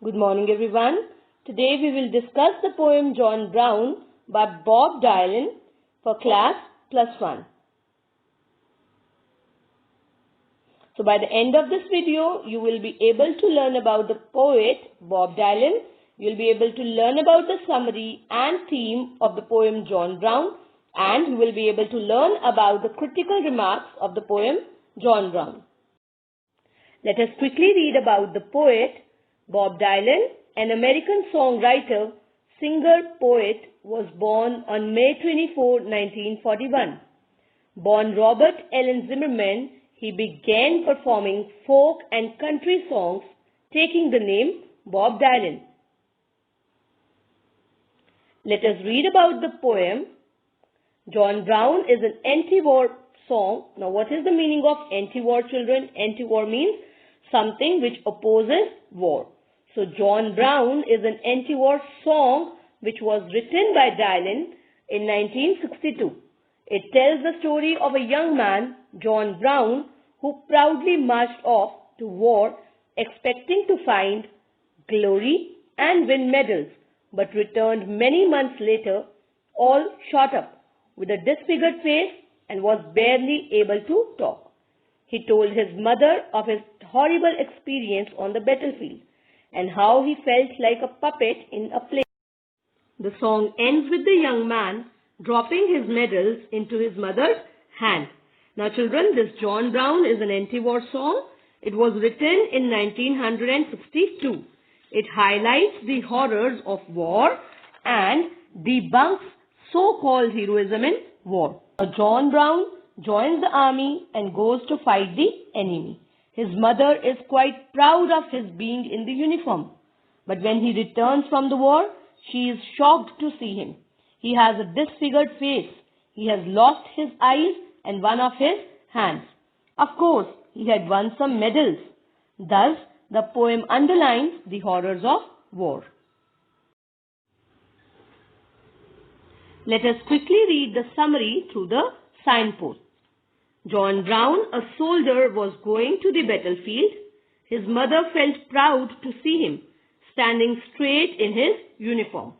Good morning, everyone. Today we will discuss the poem John Brown by Bob Dylan for class +1. So by the end of this video, you will be able to learn about the poet Bob Dylan. You will be able to learn about the summary and theme of the poem John Brown, and you will be able to learn about the critical remarks of the poem John Brown. Let us quickly read about the poet. Bob Dylan, an American songwriter, singer, poet, was born on May 24, 1941. Born Robert Allen Zimmerman, he began performing folk and country songs, taking the name Bob Dylan. Let us read about the poem. John Brown is an anti-war song. Now, what is the meaning of anti-war, children? Anti-war means something which opposes war. So, John Brown is an anti-war song which was written by Dylan in 1962. It tells the story of a young man, John Brown, who proudly marched off to war expecting to find glory and win medals, but returned many months later, all shot up, with a disfigured face, and was barely able to talk. He told his mother of his horrible experience on the battlefield and how he felt like a puppet in a play. The song ends with the young man dropping his medals into his mother's hand. Now children, this John Brown is an anti-war song. It was written in 1962. It highlights the horrors of war and debunks so-called heroism in war. John Brown joins the army and goes to fight the enemy. His mother is quite proud of his being in the uniform. But when he returns from the war, she is shocked to see him. He has a disfigured face. He has lost his eyes and one of his hands. Of course, he had won some medals. Thus, the poem underlines the horrors of war. Let us quickly read the summary through the signpost. John Brown, a soldier, was going to the battlefield. His mother felt proud to see him standing straight in his uniform.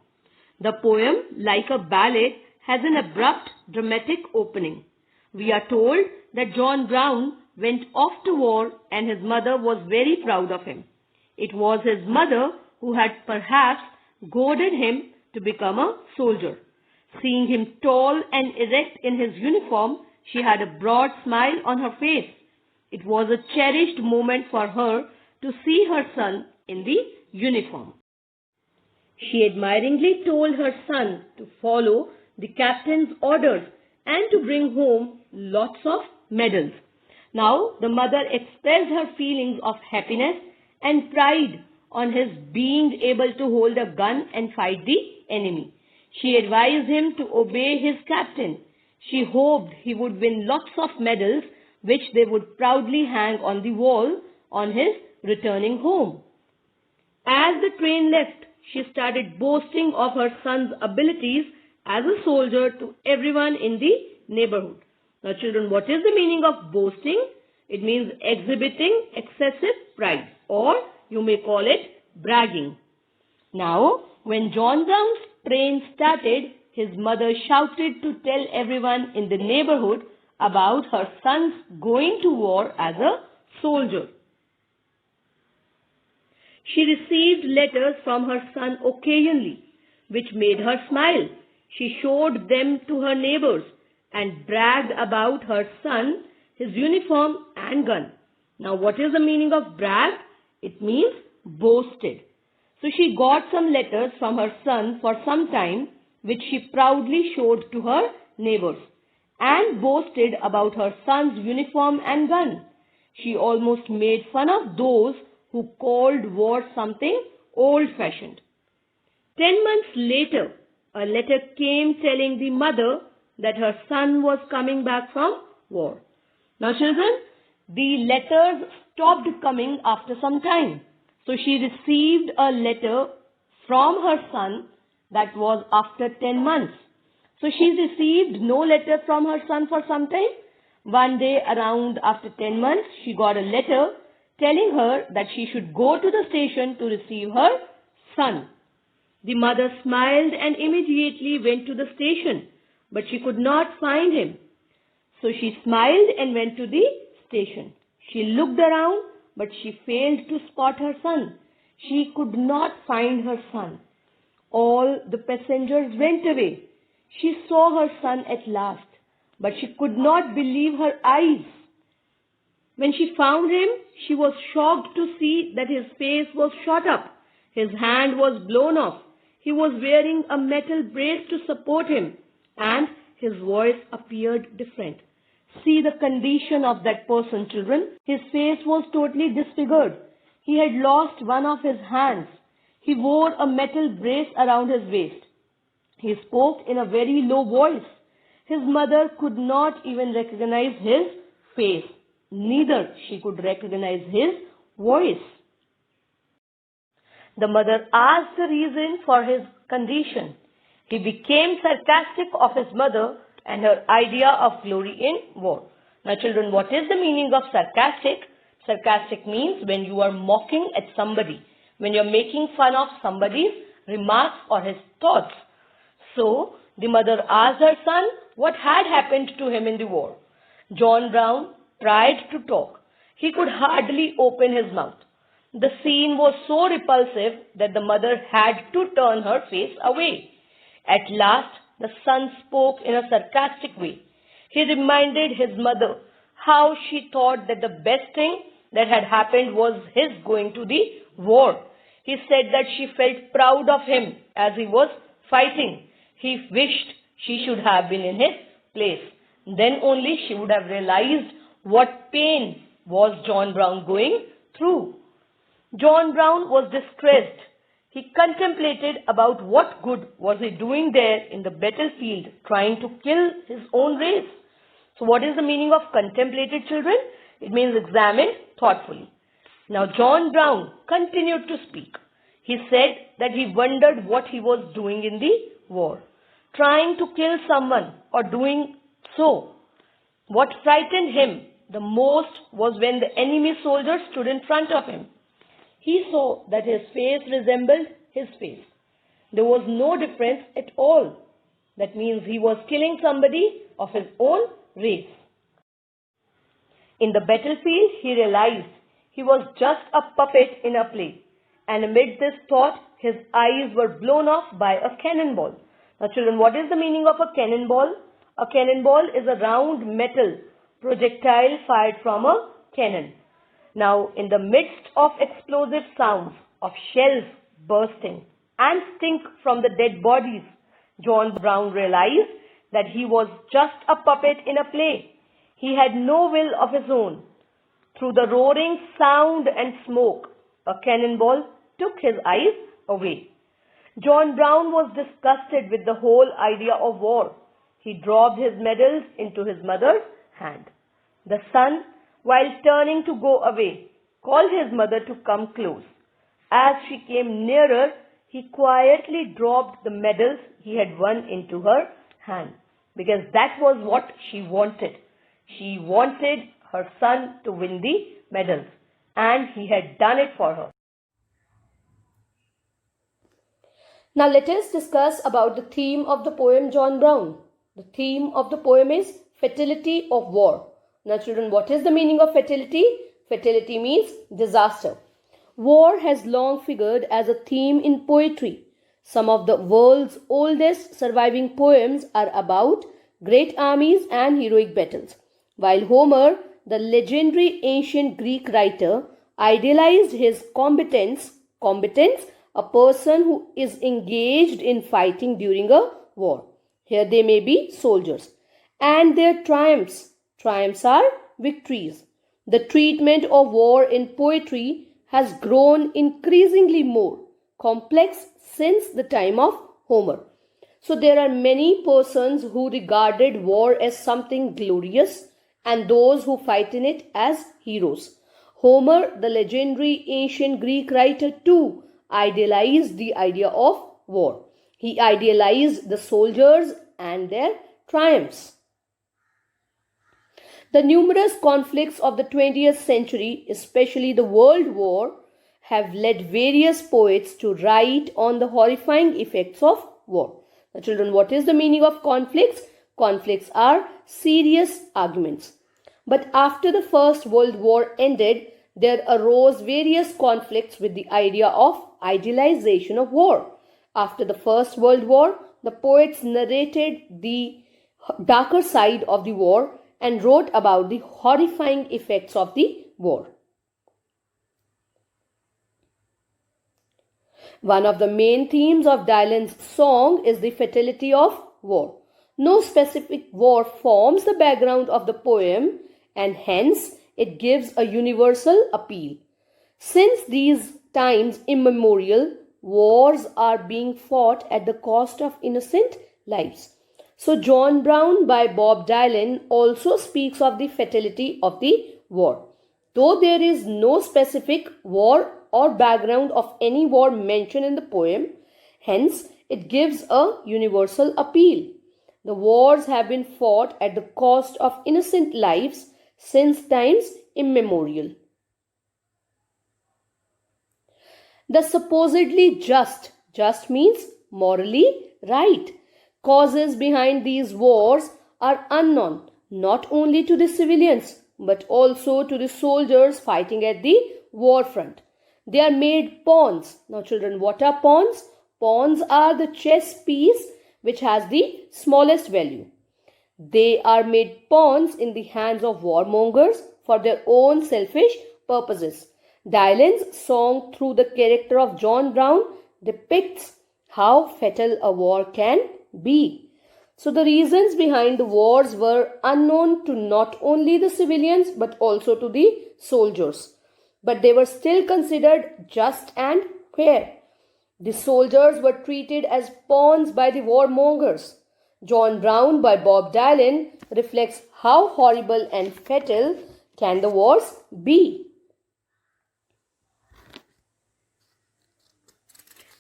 The poem, like a ballad, has an abrupt, dramatic opening. We are told that John Brown went off to war and his mother was very proud of him. It was his mother who had perhaps goaded him to become a soldier. Seeing him tall and erect in his uniform, she had a broad smile on her face. It was a cherished moment for her to see her son in the uniform. She admiringly told her son to follow the captain's orders and to bring home lots of medals. Now, the mother expressed her feelings of happiness and pride on his being able to hold a gun and fight the enemy. She advised him to obey his captain. She hoped he would win lots of medals, which they would proudly hang on the wall on his returning home. As the train left, she started boasting of her son's abilities as a soldier to everyone in the neighborhood. Now children, what is the meaning of boasting? It means exhibiting excessive pride, or you may call it bragging. Now, when John Brown's train started, his mother shouted to tell everyone in the neighborhood about her son's going to war as a soldier. She received letters from her son occasionally, which made her smile. She showed them to her neighbors and bragged about her son, his uniform and gun. Now, what is the meaning of brag? It means boasted. So she got some letters from her son for some time, which she proudly showed to her neighbors and boasted about her son's uniform and gun. She almost made fun of those who called war something old-fashioned. 10 months later, a letter came telling the mother that her son was coming back from war. Now children, the letters stopped coming after some time. So she received a letter from her son that was after 10 months. So she received no letter from her son for some time. One day around after 10 months, she got a letter telling her that she should go to the station to receive her son. The mother smiled and immediately went to the station, but she could not find him. So she smiled and went to the station. She looked around, but she failed to spot her son. She could not find her son. All the passengers went away. She saw her son at last, but she could not believe her eyes. When she found him, she was shocked to see that his face was shot up. His hand was blown off. He was wearing a metal brace to support him, and his voice appeared different. See the condition of that person, children. His face was totally disfigured. He had lost one of his hands. He wore a metal brace around his waist. He spoke in a very low voice. His mother could not even recognize his face. Neither she could recognize his voice. The mother asked the reason for his condition. He became sarcastic of his mother and her idea of glory in war. Now children, what is the meaning of sarcastic? Sarcastic means when you are mocking at somebody, when you are making fun of somebody's remarks or his thoughts. So the mother asked her son what had happened to him in the war. John Brown tried to talk. He could hardly open his mouth. The scene was so repulsive that the mother had to turn her face away. At last, the son spoke in a sarcastic way. He reminded his mother how she thought that the best thing that had happened was his going to the war. He said that she felt proud of him as he was fighting. He wished she should have been in his place. Then only she would have realized what pain was John Brown going through. John Brown was distressed. He contemplated about what good was he doing there in the battlefield, trying to kill his own race. So what is the meaning of contemplated, children? It means examined thoughtfully. Now John Brown continued to speak. He said that he wondered what he was doing in the war, trying to kill someone or doing so. What frightened him the most was when the enemy soldiers stood in front of him. He saw that his face resembled his face. There was no difference at all. That means he was killing somebody of his own race. In the battlefield, he realized he was just a puppet in a play. And amid this thought, his eyes were blown off by a cannonball. Now children, what is the meaning of a cannonball? A cannonball is a round metal projectile fired from a cannon. Now, in the midst of explosive sounds of shells bursting and stink from the dead bodies, John Brown realized that he was just a puppet in a play. He had no will of his own. Through the roaring sound and smoke, a cannonball took his eyes away. John Brown was disgusted with the whole idea of war. He dropped his medals into his mother's hand. The son, while turning to go away, called his mother to come close. As she came nearer, he quietly dropped the medals he had won into her hand, because that was what she wanted. She wanted her son to win the medals, and he had done it for her. Now let us discuss about the theme of the poem John Brown. The theme of the poem is fatality of war. Now children, what is the meaning of fatality? Fatality means disaster. War has long figured as a theme in poetry. Some of the world's oldest surviving poems are about great armies and heroic battles. While Homer, the legendary ancient Greek writer, idealized his combatants, a person who is engaged in fighting during a war. Here they may be soldiers. And their triumphs. Triumphs are victories. The treatment of war in poetry has grown increasingly more complex since the time of Homer. So there are many persons who regarded war as something glorious and those who fight in it as heroes. Homer, the legendary ancient Greek writer, too idealized the idea of war. He idealized the soldiers and their triumphs. The numerous conflicts of the 20th century, especially the World War, have led various poets to write on the horrifying effects of war. Now, children, what is the meaning of conflicts? Conflicts are serious arguments. But after the First World War ended, there arose various conflicts with the idea of idealization of war. After the First World War, the poets narrated the darker side of the war and wrote about the horrifying effects of the war. One of the main themes of Dylan's song is the fatality of war. No specific war forms the background of the poem, and hence it gives a universal appeal. Since these times immemorial, wars are being fought at the cost of innocent lives. So John Brown by Bob Dylan also speaks of the fatality of the war. Though there is no specific war or background of any war mentioned in the poem, hence it gives a universal appeal. The wars have been fought at the cost of innocent lives since times immemorial. The supposedly just means morally right, causes behind these wars are unknown not only to the civilians but also to the soldiers fighting at the war front. They are made pawns. Now children, what are pawns? Pawns are the chess piece which has the smallest value. They are made pawns in the hands of warmongers for their own selfish purposes. Dylan's song through the character of John Brown depicts how fatal a war can be. So the reasons behind the wars were unknown to not only the civilians but also to the soldiers. But they were still considered just and fair. The soldiers were treated as pawns by the warmongers. John Brown by Bob Dylan reflects how horrible and fatal can the wars be.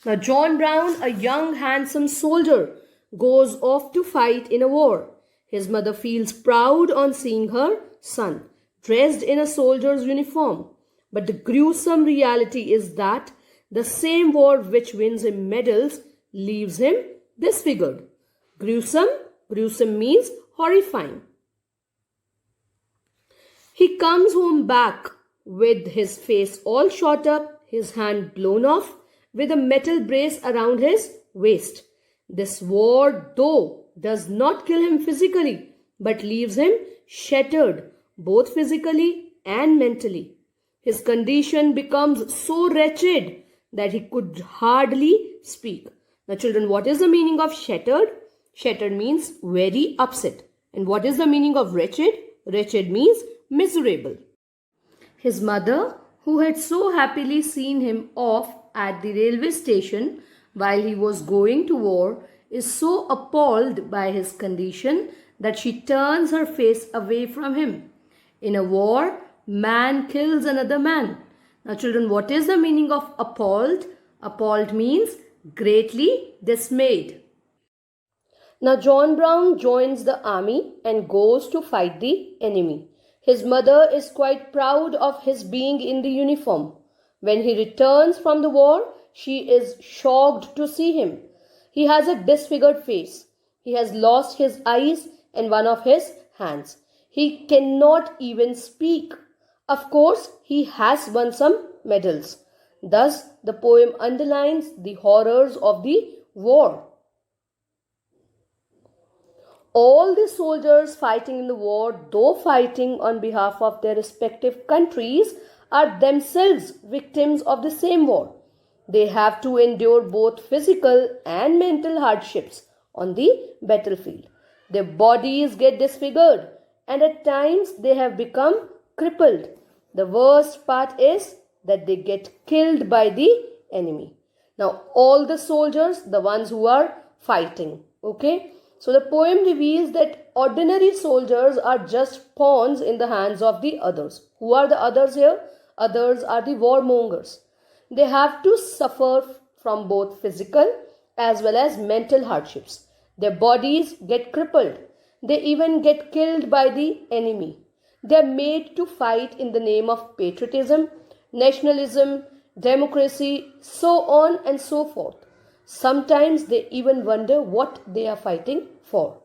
Now John Brown, a young handsome soldier, goes off to fight in a war. His mother feels proud on seeing her son dressed in a soldier's uniform. But the gruesome reality is that the same war which wins him medals leaves him disfigured. Gruesome means horrifying. He comes home back with his face all shot up, his hand blown off, with a metal brace around his waist. This war, though, does not kill him physically, but leaves him shattered, both physically and mentally. His condition becomes so wretched that he could hardly speak. Now children, what is the meaning of shattered? Shattered means very upset. And what is the meaning of wretched? Wretched means miserable. His mother, who had so happily seen him off at the railway station while he was going to war, is so appalled by his condition that she turns her face away from him. In a war, man kills another man. Now children, what is the meaning of appalled? Appalled means greatly dismayed. Now John Brown joins the army and goes to fight the enemy. His mother is quite proud of his being in the uniform. When he returns from the war, she is shocked to see him. He has a disfigured face. He has lost his eyes and one of his hands. He cannot even speak. Of course, he has won some medals. Thus, the poem underlines the horrors of the war. All the soldiers fighting in the war, though fighting on behalf of their respective countries, are themselves victims of the same war. They have to endure both physical and mental hardships on the battlefield. Their bodies get disfigured and at times they have become crippled. The worst part is that they get killed by the enemy. Now all the soldiers, the ones who are fighting, okay? So the poem reveals that ordinary soldiers are just pawns in the hands of the others. Who are the others here? Others are the warmongers. They have to suffer from both physical as well as mental hardships. Their bodies get crippled. They even get killed by the enemy. They are made to fight in the name of patriotism, nationalism, democracy, so on and so forth. Sometimes they even wonder what they are fighting for.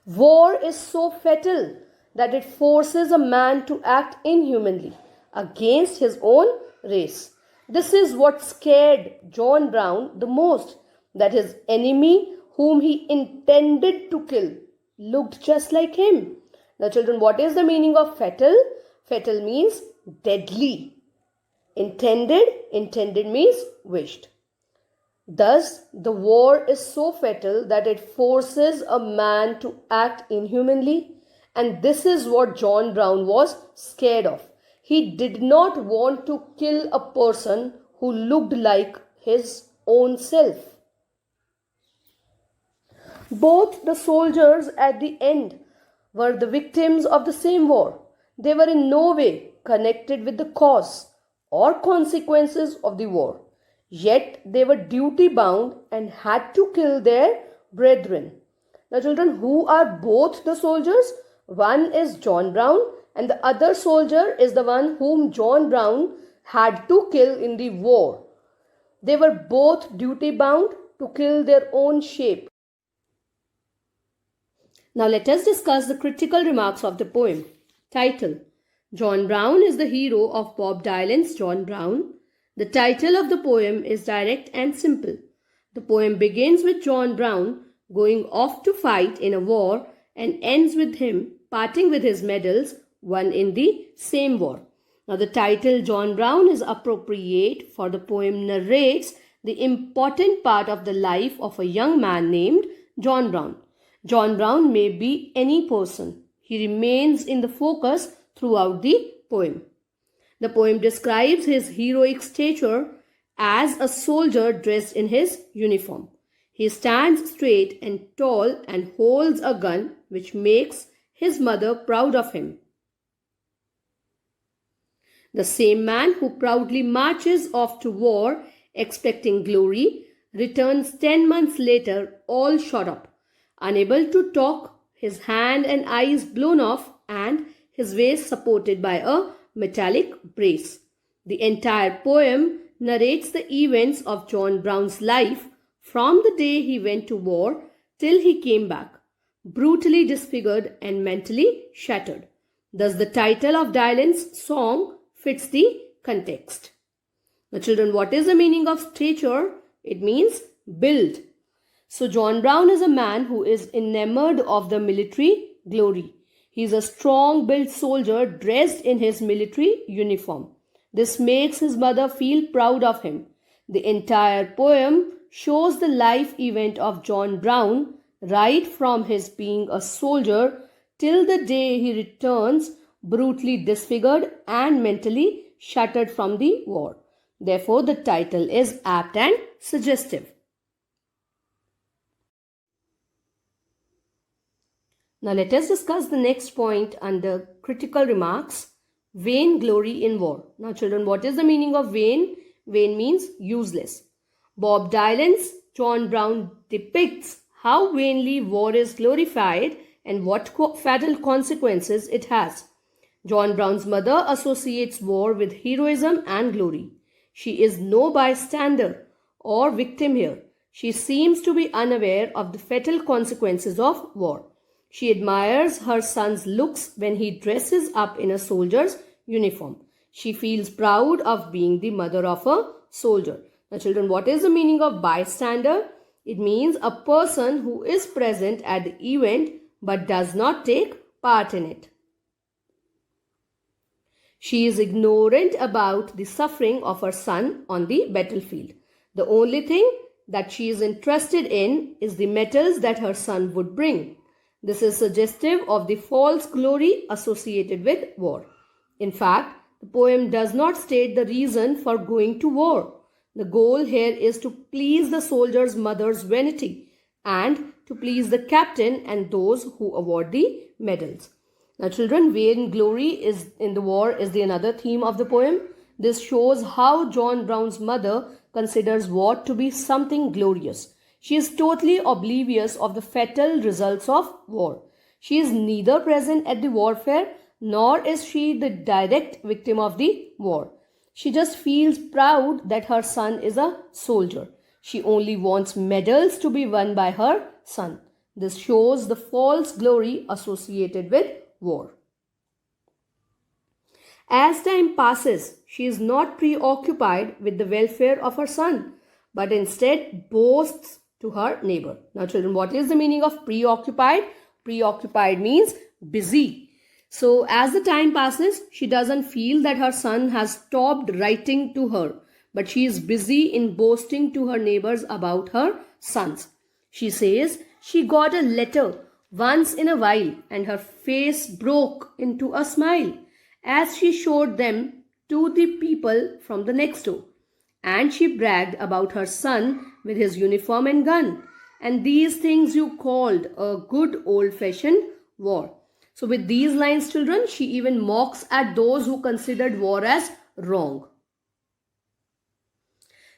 War is so fatal that it forces a man to act inhumanly against his own race. This is what scared John Brown the most, that his enemy, whom he intended to kill, looked just like him. Now, children, what is the meaning of fatal? Fatal means deadly. Intended means wished. Thus, the war is so fatal that it forces a man to act inhumanly, and this is what John Brown was scared of. He did not want to kill a person who looked like his own self. Both the soldiers at the end were the victims of the same war. They were in no way connected with the cause or consequences of the war. Yet they were duty bound and had to kill their brethren. Now, children, who are both the soldiers? One is John Brown, and the other soldier is the one whom John Brown had to kill in the war. They were both duty bound to kill their own shape. Now, let us discuss the critical remarks of the poem. Title: John Brown is the hero of Bob Dylan's John Brown. The title of the poem is direct and simple. The poem begins with John Brown going off to fight in a war and ends with him parting with his medals won in the same war. Now, the title John Brown is appropriate, for the poem narrates the important part of the life of a young man named John Brown. John Brown may be any person. He remains in the focus throughout the poem. The poem describes his heroic stature as a soldier dressed in his uniform. He stands straight and tall and holds a gun, which makes his mother proud of him. The same man who proudly marches off to war expecting glory returns 10 months later all shot up, unable to talk, his hand and eyes blown off, and his waist supported by a metallic brace. The entire poem narrates the events of John Brown's life from the day he went to war till he came back, brutally disfigured and mentally shattered. Thus, the title of Dylan's song fits the context. Now, children, what is the meaning of stature? It means build. So, John Brown is a man who is enamored of the military glory. He is a strong-built soldier dressed in his military uniform. This makes his mother feel proud of him. The entire poem shows the life event of John Brown right from his being a soldier till the day he returns brutally disfigured and mentally shattered from the war. Therefore, the title is apt and suggestive. Now let us discuss the next point under critical remarks: vain glory in war. Now children, what is the meaning of vain? Vain means useless. Bob Dylan's John Brown depicts how vainly war is glorified and what fatal consequences it has. John Brown's mother associates war with heroism and glory. She is no bystander or victim here. She seems to be unaware of the fatal consequences of war. She admires her son's looks when he dresses up in a soldier's uniform. She feels proud of being the mother of a soldier. Now children, what is the meaning of bystander? It means a person who is present at the event but does not take part in it. She is ignorant about the suffering of her son on the battlefield. The only thing that she is interested in is the medals that her son would bring. This is suggestive of the false glory associated with war. In fact, the poem does not state the reason for going to war. The goal here is to please the soldier's mother's vanity and to please the captain and those who award the medals. Now children, vain glory is in the war is the another theme of the poem. This shows how John Brown's mother considers war to be something glorious. She is totally oblivious of the fatal results of war. She is neither present at the warfare nor is she the direct victim of the war. She just feels proud that her son is a soldier. She only wants medals to be won by her son. This shows the false glory associated with war. As time passes, she is not preoccupied with the welfare of her son, but instead boasts to her neighbor. Now, children, what is the meaning of preoccupied? Preoccupied means busy. So, as the time passes, she doesn't feel that her son has stopped writing to her, but she is busy in boasting to her neighbors about her sons. She says she got a letter once in a while and her face broke into a smile as she showed them to the people from the next door. And she bragged about her son with his uniform and gun. And these things you called a good old-fashioned war. So with these lines, children, she even mocks at those who considered war as wrong.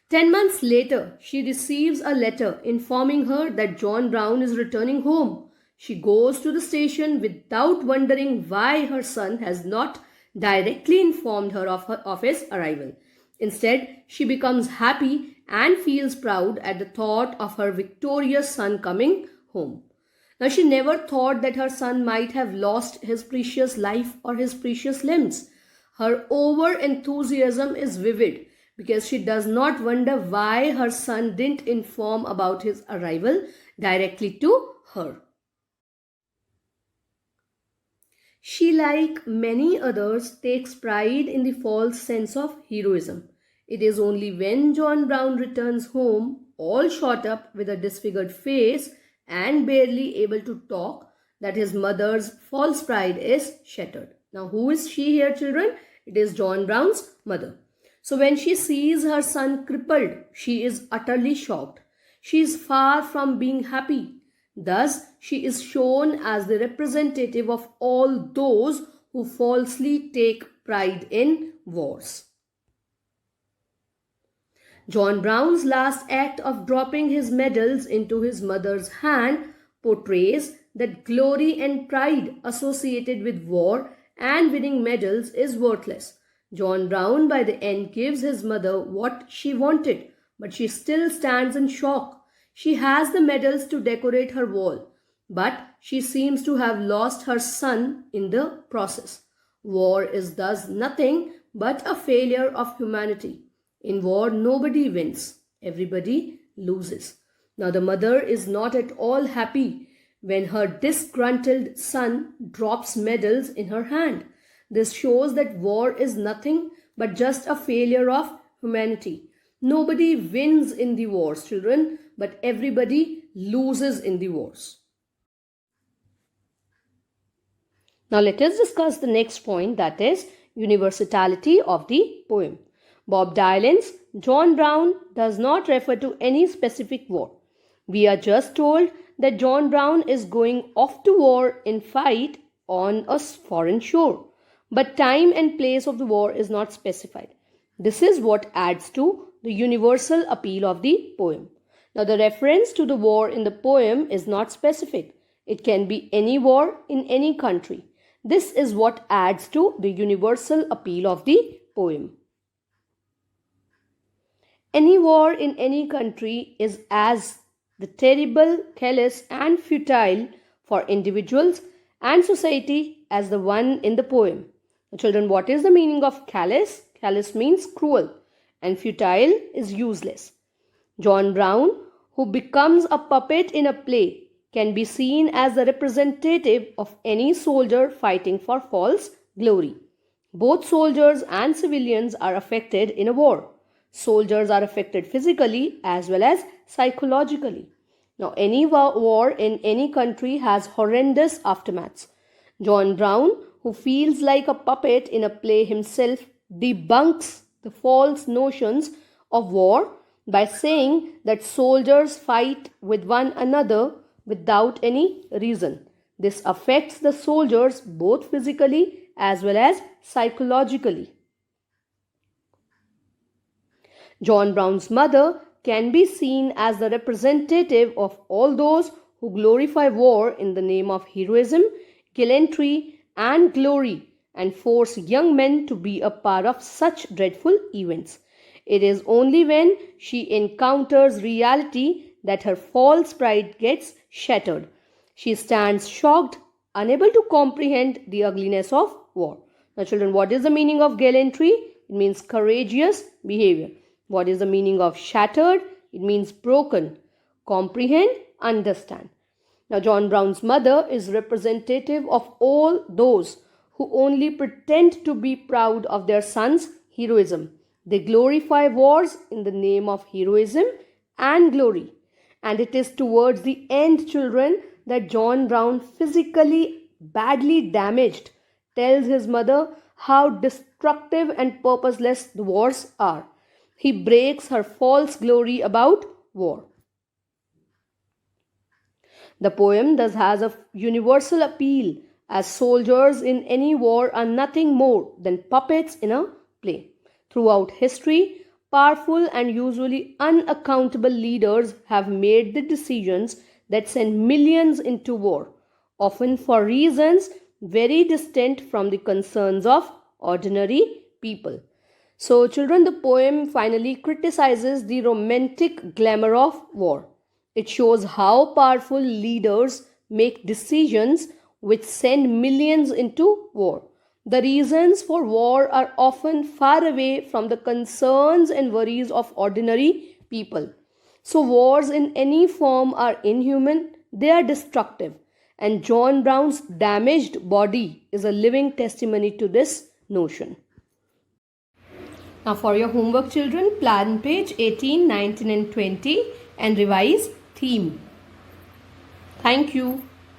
10 months later, she receives a letter informing her that John Brown is returning home. She goes to the station without wondering why her son has not directly informed her of his arrival. Instead, she becomes happy and feels proud at the thought of her victorious son coming home. Now, she never thought that her son might have lost his precious life or his precious limbs. Her over-enthusiasm is vivid because she does not wonder why her son didn't inform about his arrival directly to her. She, like many others, takes pride in the false sense of heroism. It is only when John Brown returns home, all shot up with a disfigured face and barely able to talk, that his mother's false pride is shattered. Now, who is she here, children? It is John Brown's mother. So when she sees her son crippled, she is utterly shocked. She is far from being happy. Thus, she is shown as the representative of all those who falsely take pride in wars. John Brown's last act of dropping his medals into his mother's hand portrays that glory and pride associated with war and winning medals is worthless. John Brown by the end gives his mother what she wanted, but she still stands in shock. She has the medals to decorate her wall, but she seems to have lost her son in the process. War is thus nothing but a failure of humanity. In war, nobody wins, everybody loses. Now, the mother is not at all happy when her disgruntled son drops medals in her hand. This shows that war is nothing but just a failure of humanity. Nobody wins in the wars, children, but everybody loses in the wars. Now, let us discuss the next point, that is universality of the poem. Bob Dylan's John Brown does not refer to any specific war. We are just told that John Brown is going off to war in fight on a foreign shore, but time and place of the war is not specified. This is what adds to the universal appeal of the poem. Now, the reference to the war in the poem is not specific. It can be any war in any country. This is what adds to the universal appeal of the poem. Any war in any country is as the terrible, callous and futile for individuals and society as the one in the poem. Children, what is the meaning of callous? Callous means cruel and futile is useless. John Brown, who becomes a puppet in a play, can be seen as the representative of any soldier fighting for false glory. Both soldiers and civilians are affected in a war. Soldiers are affected physically as well as psychologically. Now, any war in any country has horrendous aftermaths. John Brown, who feels like a puppet in a play himself, debunks the false notions of war by saying that soldiers fight with one another without any reason. This affects the soldiers both physically as well as psychologically. John Brown's mother can be seen as the representative of all those who glorify war in the name of heroism, gallantry, and glory, and force young men to be a part of such dreadful events. It is only when she encounters reality that her false pride gets shattered. She stands shocked, unable to comprehend the ugliness of war. Now, children, what is the meaning of gallantry? It means courageous behavior. What is the meaning of shattered? It means broken. Comprehend, understand. Now, John Brown's mother is representative of all those who only pretend to be proud of their son's heroism. They glorify wars in the name of heroism and glory. And it is towards the end, children, that John Brown, physically badly damaged, tells his mother how destructive and purposeless the wars are. He breaks her false glory about war. The poem thus has a universal appeal, as soldiers in any war are nothing more than puppets in a play. Throughout history, powerful and usually unaccountable leaders have made the decisions that send millions into war, often for reasons very distant from the concerns of ordinary people. So, children, the poem finally criticizes the romantic glamour of war. It shows how powerful leaders make decisions which send millions into war. The reasons for war are often far away from the concerns and worries of ordinary people. So, wars in any form are inhuman, they are destructive, and John Brown's damaged body is a living testimony to this notion. Now, for your homework, children, plan page 18, 19, and 20 and revise theme. Thank you.